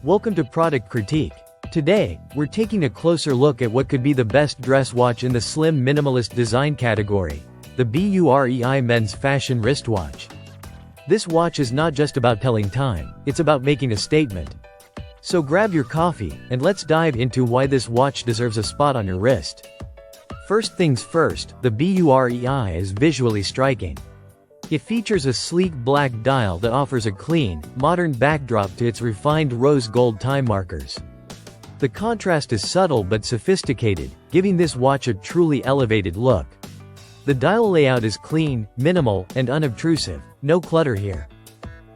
Welcome to Product Critique. Today, we're taking a closer look at what could be the best dress watch in the slim minimalist design category, the BUREI Men's Fashion Wristwatch. This watch is not just about telling time, it's about making a statement. So grab your coffee, and let's dive into why this watch deserves a spot on your wrist. First things first, the BUREI is visually striking. It features a sleek black dial that offers a clean, modern backdrop to its refined rose gold time markers. The contrast is subtle but sophisticated, giving this watch a truly elevated look. The dial layout is clean, minimal, and unobtrusive, no clutter here.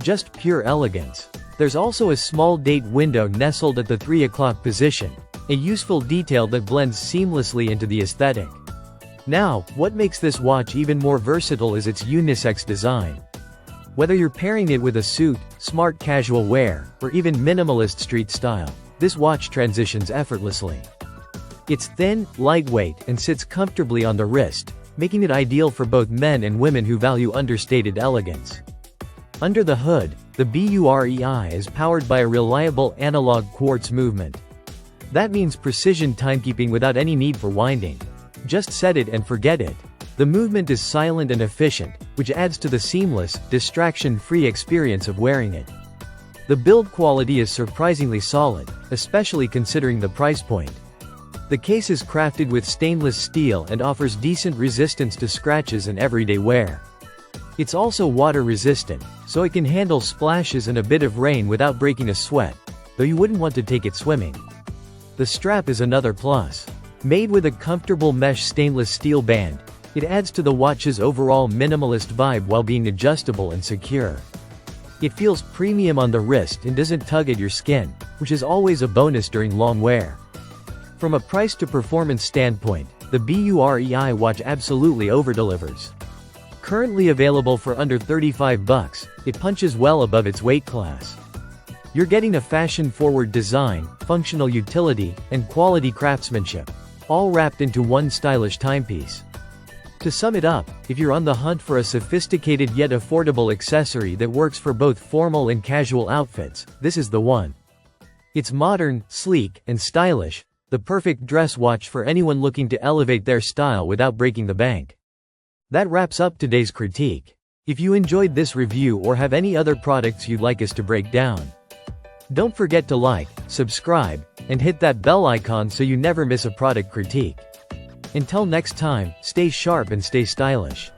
Just pure elegance. There's also a small date window nestled at the 3 o'clock position, a useful detail that blends seamlessly into the aesthetic. Now, what makes this watch even more versatile is its unisex design. Whether you're pairing it with a suit, smart casual wear, or even minimalist street style, this watch transitions effortlessly. It's thin, lightweight, and sits comfortably on the wrist, making it ideal for both men and women who value understated elegance. Under the hood, the BUREI is powered by a reliable analog quartz movement. That means precision timekeeping without any need for winding. Just set it and forget it. The movement is silent and efficient, which adds to the seamless, distraction-free experience of wearing it. The build quality is surprisingly solid, especially considering the price point. The case is crafted with stainless steel and offers decent resistance to scratches and everyday wear. It's also water-resistant, so it can handle splashes and a bit of rain without breaking a sweat, though you wouldn't want to take it swimming. The strap is another plus. Made with a comfortable mesh stainless steel band, it adds to the watch's overall minimalist vibe while being adjustable and secure. It feels premium on the wrist and doesn't tug at your skin, which is always a bonus during long wear. From a price to performance standpoint, the BUREI watch absolutely overdelivers. Currently available for under $35, it punches well above its weight class. You're getting a fashion-forward design, functional utility, and quality craftsmanship, all wrapped into one stylish timepiece. To sum it up, if you're on the hunt for a sophisticated yet affordable accessory that works for both formal and casual outfits, this is the one. It's modern, sleek, and stylish, the perfect dress watch for anyone looking to elevate their style without breaking the bank. That wraps up today's critique. If you enjoyed this review or have any other products you'd like us to break down, don't forget to like, subscribe, and hit that bell icon so you never miss a product critique. Until next time, stay sharp and stay stylish.